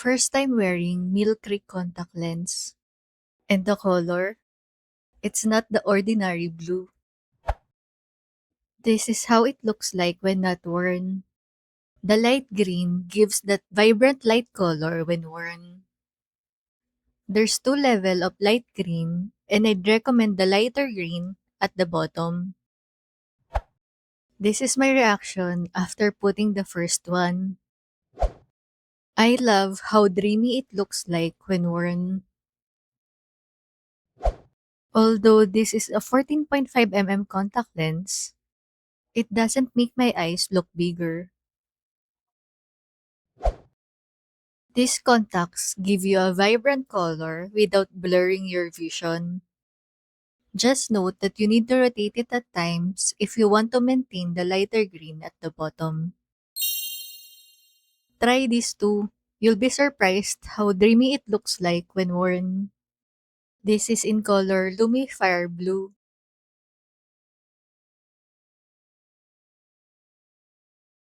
First time wearing Mill Creek contact lens. And the color? It's not the ordinary blue. This is how it looks like when not worn. The light green gives that vibrant light color when worn. There's two level of light green, and I'd recommend the lighter green at the bottom. This is my reaction after putting the first one. I love how dreamy it looks like when worn. Although this is a 14.5 mm contact lens, it doesn't make my eyes look bigger. These contacts give you a vibrant color without blurring your vision. Just note that you need to rotate it at times if you want to maintain the lighter green at the bottom. Try this too. You'll be surprised how dreamy it looks like when worn. This is in color Lumifier Blue.